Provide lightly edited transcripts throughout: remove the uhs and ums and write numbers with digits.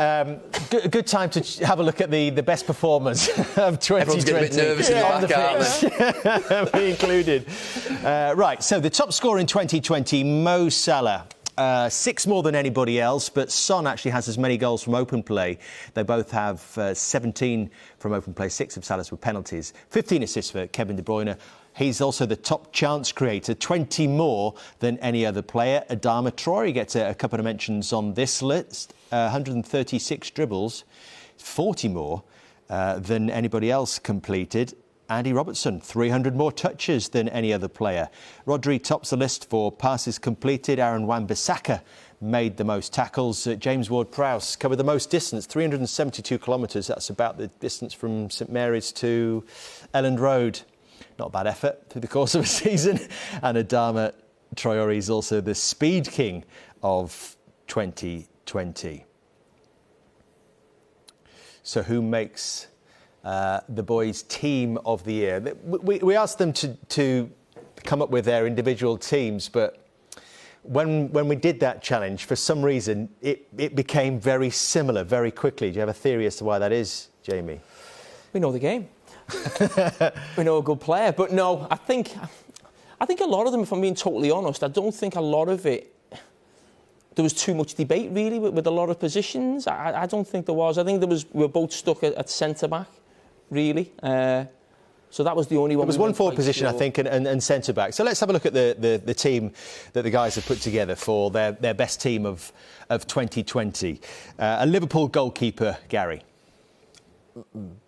Good time to have a look at the best performers of 2020. Everyone's getting a bit nervous in the back, aren't they? Me included. Right, so the top scorer in 2020, Mo Salah. 6 more than anybody else, but Son actually has as many goals from open play. They both have 17 from open play, 6 of Salah's were penalties. 15 assists for Kevin De Bruyne. He's also the top chance creator, 20 more than any other player. Adama Traore gets a couple of mentions on this list. 136 dribbles, 40 more than anybody else completed. Andy Robertson, 300 more touches than any other player. Rodri tops the list for passes completed. Aaron Wan-Bissaka made the most tackles. James Ward-Prowse covered the most distance, 372 kilometres. That's about the distance from St Mary's to Elland Road. Not a bad effort through the course of a season. And Adama Traore is also the speed king of 2020. So who makes the boys' team of the year? We asked them to come up with their individual teams, but when we did that challenge, for some reason, it became very similar very quickly. Do you have a theory as to why that is, Jamie? We know the game. We know a good player. But no, I think a lot of them, if I'm being totally honest, I don't think a lot of it, there was too much debate, really, with a lot of positions. I don't think there was. I think we were both stuck at centre-back, really. So that was the only one. It was one forward position, I think, and centre-back. So let's have a look at the team that the guys have put together for their best team of 2020. A Liverpool goalkeeper, Gary.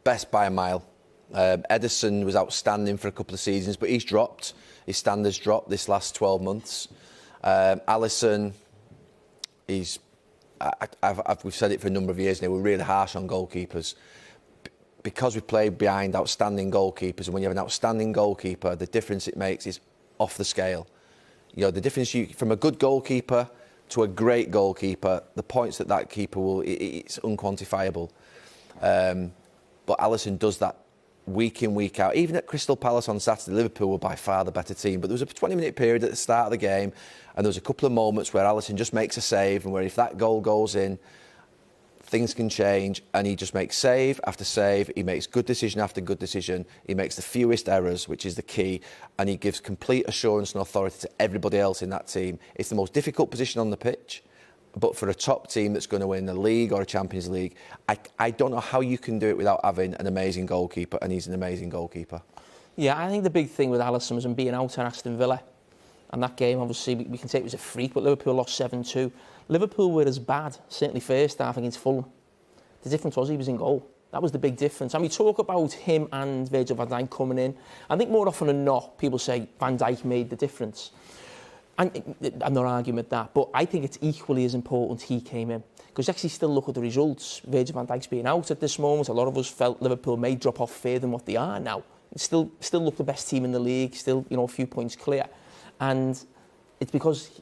Best by a mile. Ederson was outstanding for a couple of seasons, but he's dropped. His standards dropped this last 12 months. Alisson, we've said it for a number of years now, we're really harsh on goalkeepers. Because we play behind outstanding goalkeepers, and when you have an outstanding goalkeeper, the difference it makes is off the scale. You know, the difference from a good goalkeeper to a great goalkeeper, the points that keeper it's unquantifiable. But Alisson does that week in, week out. Even at Crystal Palace on Saturday, Liverpool were by far the better team. But there was a 20-minute period at the start of the game, and there was a couple of moments where Alisson just makes a save, and where if that goal goes in, things can change, and he just makes save after save. He makes good decision after good decision. He makes the fewest errors, which is the key, and he gives complete assurance and authority to everybody else in that team. It's the most difficult position on the pitch, but for a top team that's going to win the league or a Champions League, I don't know how you can do it without having an amazing goalkeeper, and he's an amazing goalkeeper. Yeah, I think the big thing with Alisson was him being out at Aston Villa. And that game, obviously, we can say it was a freak, but Liverpool lost 7-2. Liverpool were as bad, certainly first half against Fulham. The difference was he was in goal. That was the big difference. And we talk about him and Virgil van Dijk coming in. I think more often than not, people say Van Dijk made the difference. And I'm not arguing with that, but I think it's equally as important he came in. Because actually still look at the results. Virgil van Dijk's being out at this moment. A lot of us felt Liverpool may drop off further than what they are now. Still look the best team in the league, still, a few points clear. And it's because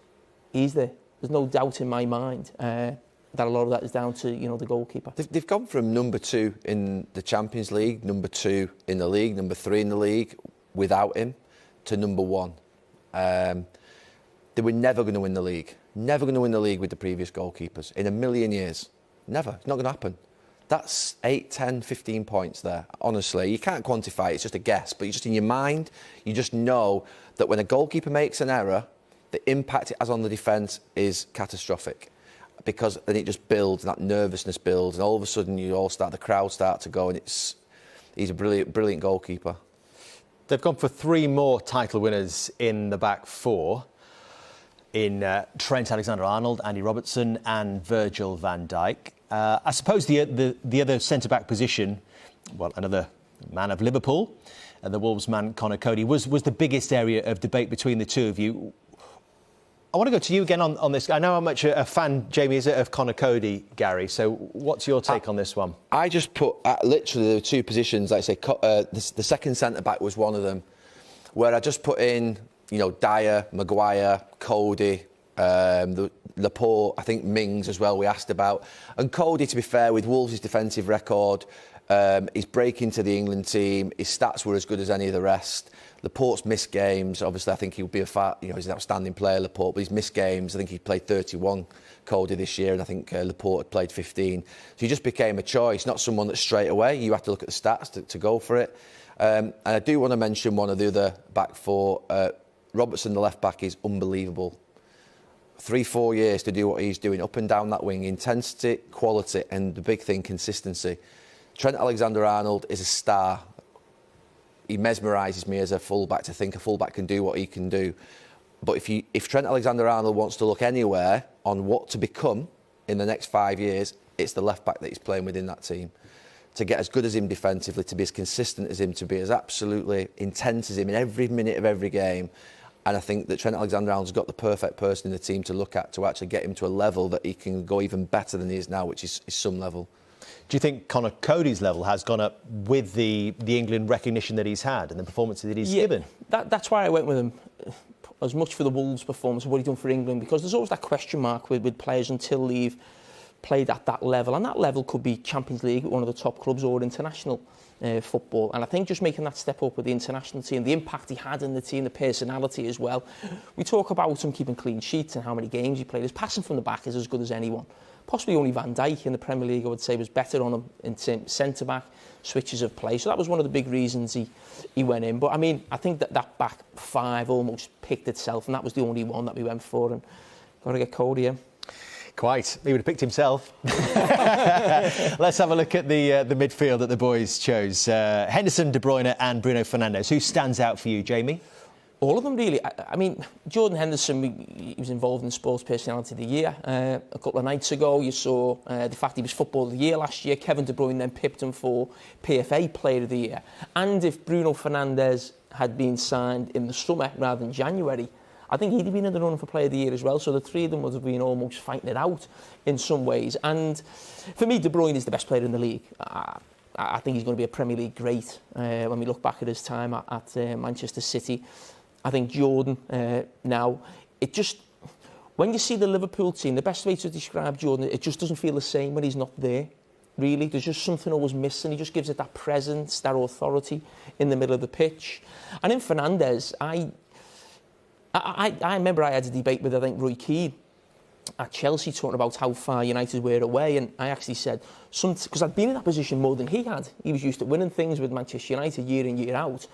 he's there. There's no doubt in my mind that a lot of that is down to, the goalkeeper. They've gone from number 2 in the Champions League, number 2 in the league, number 3 in the league without him, to number 1. They were never going to win the league. Never going to win the league with the previous goalkeepers in a million years. Never. It's not going to happen. That's 8, 10, 15 points there. Honestly, you can't quantify it. It's just a guess. But just in your mind, you just know that when a goalkeeper makes an error, the impact it has on the defence is catastrophic. Because then it just builds, and that nervousness builds, and all of a sudden the crowd start to go, and he's a brilliant goalkeeper. They've gone for 3 more title winners in the back 4. In Trent Alexander-Arnold, Andy Robertson and Virgil van Dijk. I suppose the other centre-back position, well, another man of Liverpool, the Wolves man Conor Coady, was the biggest area of debate between the two of you. I want to go to you again on this. I know how much a fan Jamie is of Conor Coady, Gary, so what's your take on this one? I just put, literally the 2 positions, like I say, the second centre-back was one of them, where I just put in, Dyer, Maguire, Coady, Laporte, I think Mings as well, we asked about. And Cody, to be fair, with Wolves' defensive record, his break into the England team, his stats were as good as any of the rest. Laporte's missed games. Obviously, I think he would be he's an outstanding player, Laporte, but he's missed games. I think he played 31, Cody, this year, and I think Laporte had played 15. So he just became a choice, not someone that straight away you have to look at the stats to go for it. And I do want to mention one of the other back four. Robertson, the left back, is unbelievable. 3-4 years to do what he's doing up and down that wing. Intensity, quality, and the big thing, consistency. Trent Alexander-Arnold is a star. He mesmerises me as a fullback, to think a fullback can do what he can do. But if Trent Alexander-Arnold wants to look anywhere on what to become in the next 5 years, it's the left back that he's playing within that team. To get as good as him defensively, to be as consistent as him, to be as absolutely intense as him in every minute of every game. And I think that Trent Alexander-Arnold's got the perfect person in the team to look at to actually get him to a level that he can go even better than he is now, which is some level. Do you think Conor Cody's level has gone up with the England recognition that he's had and the performances that he's given? That's why I went with him as much for the Wolves performance and what he's done for England, because there's always that question mark with players until they've played at that level, and that level could be Champions League at one of the top clubs or international football. And I think just making that step up with the international team, the impact he had in the team, the personality as well. We talk about him keeping clean sheets and how many games he played. His passing from the back is as good as anyone. Possibly only Van Dijk in the Premier League, I would say, was better on him in centre-back, switches of play. So that was one of the big reasons he went in. But, I mean, I think that back five almost picked itself, and that was the only one that we went for. And got to get Cody in. Quite. He would have picked himself. Let's have a look at the midfield that the boys chose. Henderson, De Bruyne and Bruno Fernandes. Who stands out for you, Jamie? All of them, really. I mean, Jordan Henderson, he was involved in Sports Personality of the Year. A couple of nights ago, you saw the fact he was Footballer of the Year last year. Kevin De Bruyne then pipped him for PFA Player of the Year. And if Bruno Fernandes had been signed in the summer rather than January, I think he'd have been in the run for Player of the Year as well. So the three of them would have been almost fighting it out in some ways. And for me, De Bruyne is the best player in the league. I think he's going to be a Premier League great when we look back at his time at Manchester City. I think Jordan now, it just, when you see the Liverpool team, the best way to describe Jordan, it just doesn't feel the same when he's not there, really. There's just something always missing. He just gives it that presence, that authority in the middle of the pitch. And in Fernandes, I remember I had a debate with, I think, Roy Keane at Chelsea talking about how far United were away, and I actually said, because I'd been in that position more than he had. He was used to winning things with Manchester United year in, year out,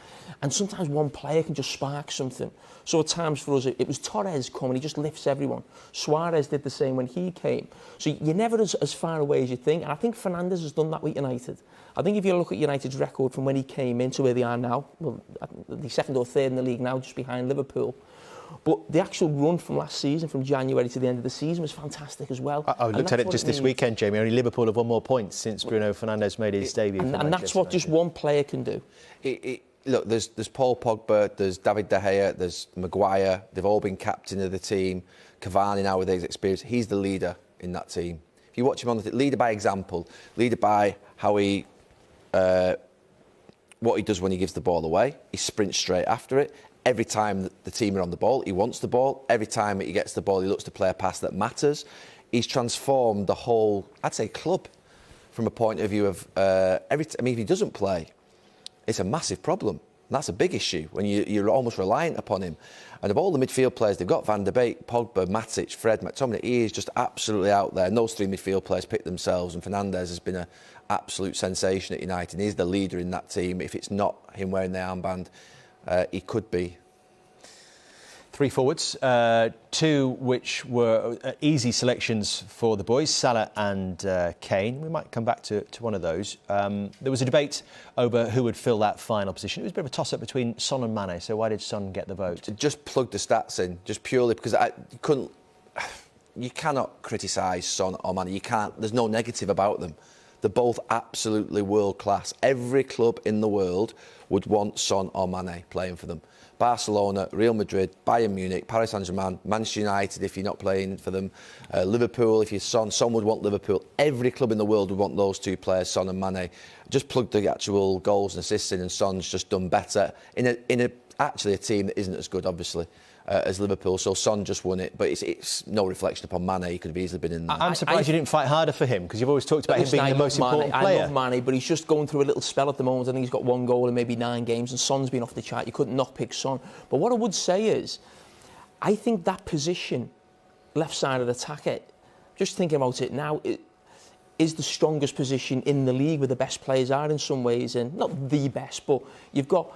and sometimes one player can just spark something. So at times for us, it was Torres coming, he just lifts everyone. Suarez did the same when he came. So you're never as far away as you think, and I think Fernandes has done that with United. I think if you look at United's record from when he came in to where they are now, well, the second or third in the league now, just behind Liverpool. But the actual run from last season, from January to the end of the season, was fantastic as well. I looked at it just this weekend, Jamie. Only Liverpool have won more points since Bruno Fernandes made his debut. And that's what just one player can do. Look, there's Paul Pogba, there's David De Gea, there's Maguire. They've all been captain of the team. Cavani now with his experience. He's the leader in that team. If you watch him on the leader by example, leader by how he... what he does when he gives the ball away. He sprints straight after it. Every time the team are on the ball, he wants the ball. Every time he gets the ball, he looks to play a pass that matters. He's transformed the whole, I'd say, club from a point of view of if he doesn't play, it's a massive problem. And that's a big issue when you're almost reliant upon him. And of all the midfield players, they've got Van der Beek, Pogba, Matic, Fred, McTominay. He is just absolutely out there. And those three midfield players pick themselves. And Fernandes has been an absolute sensation at United. And he's the leader in that team. If it's not him wearing the armband, he could be. Three forwards, two which were easy selections for the boys, Salah and Kane. We might come back to one of those. There was a debate over who would fill that final position. It was a bit of a toss-up between Son and Mane, so why did Son get the vote? Just plug the stats in, just purely because you cannot criticise Son or Mane. You can't. There's no negative about them. They're both absolutely world-class. Every club in the world would want Son or Mane playing for them. Barcelona, Real Madrid, Bayern Munich, Paris Saint-Germain, Manchester United if you're not playing for them, Liverpool if you're Son would want Liverpool. Every club in the world would want those two players, Son and Mane. Just plug the actual goals and assists in, and Son's just done better in actually a team that isn't as good, obviously. as Liverpool. So Son just won it, but it's no reflection upon Mane. He could have easily been in there. I'm surprised you didn't fight harder for him, because you've always talked about him being the most important player. I love Mane, but he's just going through a little spell at the moment. I think he's got 1 goal in maybe 9 games, and Son's been off the chart. You couldn't not pick Son. But what I would say is, I think that position, left-sided attacker, just thinking about it now, it is the strongest position in the league, where the best players are in some ways, and not the best, but you've got...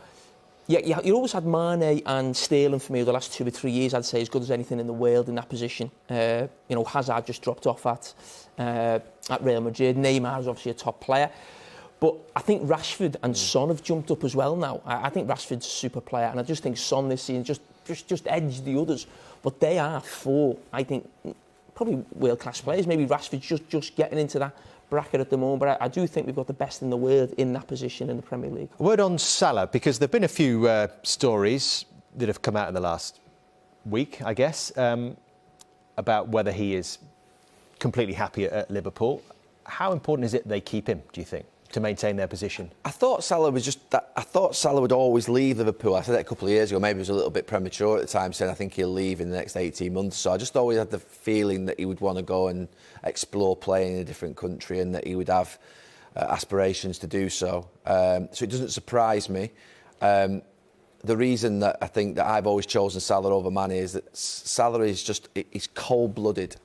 Yeah, you always had Mane and Sterling for me the last 2 or 3 years, I'd say, as good as anything in the world in that position. Hazard just dropped off at Real Madrid. Neymar is obviously a top player. But I think Rashford and Son have jumped up as well now. I think Rashford's a super player, and I just think Son this season just edged the others. But they are 4, I think, probably world-class players. Maybe Rashford's just getting into that bracket at the moment, but I do think we've got the best in the world in that position in the Premier League. A word on Salah, because there have been a few stories that have come out in the last week, I guess, about whether he is completely happy at Liverpool. How important is it they keep him, do you think, to maintain their position? I thought Salah would always leave Liverpool. I said that a couple of years ago. Maybe it was a little bit premature at the time, saying I think he'll leave in the next 18 months. So I just always had the feeling that he would want to go and explore playing in a different country, and that he would have aspirations to do so. So it doesn't surprise me. The reason that I think that I've always chosen Salah over Mane is that Salah is he's cold-blooded.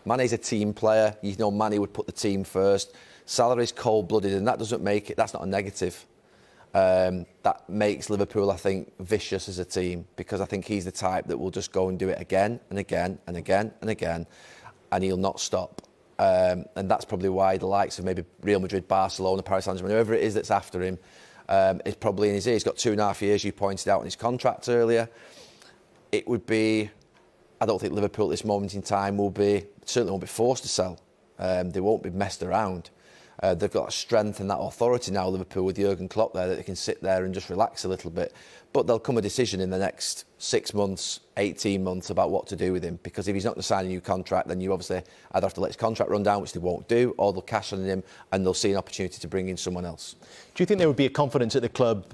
Mane's a team player. You know, Mane would put the team first. Salah is cold-blooded, and that doesn't make it... That's not a negative. That makes Liverpool, I think, vicious as a team, because I think he's the type that will just go and do it again and again and again and again, and he'll not stop. And that's probably why the likes of maybe Real Madrid, Barcelona, Paris Saint-Germain, whoever it is that's after him, is probably in his ear. He's got 2.5 years, you pointed out in his contract earlier. It would be... I don't think Liverpool at this moment in time certainly won't be forced to sell. They won't be messed around. They've got a strength and that authority now, Liverpool, with Jurgen Klopp there, that they can sit there and just relax a little bit. But there'll come a decision in the next 6 months, 18 months about what to do with him. Because if he's not going to sign a new contract, then you obviously either have to let his contract run down, which they won't do, or they'll cash on him and they'll see an opportunity to bring in someone else. Do you think there would be a confidence at the club,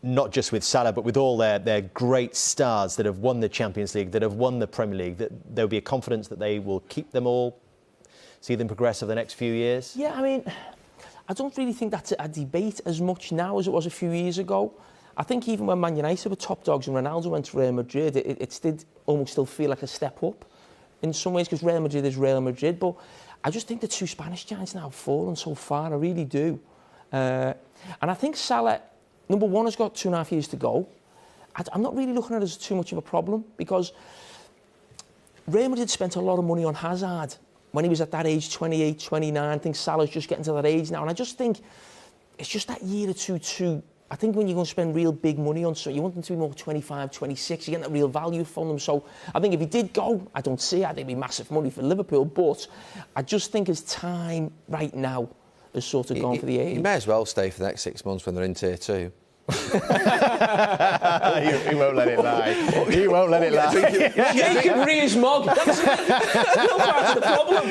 not just with Salah, but with all their great stars that have won the Champions League, that have won the Premier League, that there would be a confidence that they will keep them all, see them progress over the next few years? Yeah, I mean, I don't really think that's a debate as much now as it was a few years ago. I think even when Man United were top dogs and Ronaldo went to Real Madrid, it did almost still feel like a step up in some ways, because Real Madrid is Real Madrid. But I just think the 2 Spanish giants now have fallen so far. I really do. And I think Salah, number one, has got 2.5 years to go. I'm not really looking at it as too much of a problem, because Real Madrid spent a lot of money on Hazard when he was at that age, 28, 29. I think Salah's just getting to that age now. And I just think it's just that year or two. I think when you're going to spend real big money on, so you want them to be more 25, 26, you get that real value from them. So I think if he did go, I don't see it. I think it'd be massive money for Liverpool. But I just think his time right now has sort of gone for the age. He may as well stay for the next 6 months when they're in Tier 2. He won't let it lie. He won't let it lie. Jacob Rees-Mogg. That's no part of the problem.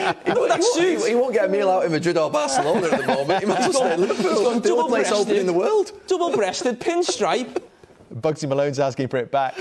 He won't get a meal out in Madrid or Barcelona at the moment. He might as well stay at Liverpool. The only place open in the world. Double-breasted, pinstripe. Bugsy Malone's asking for it back.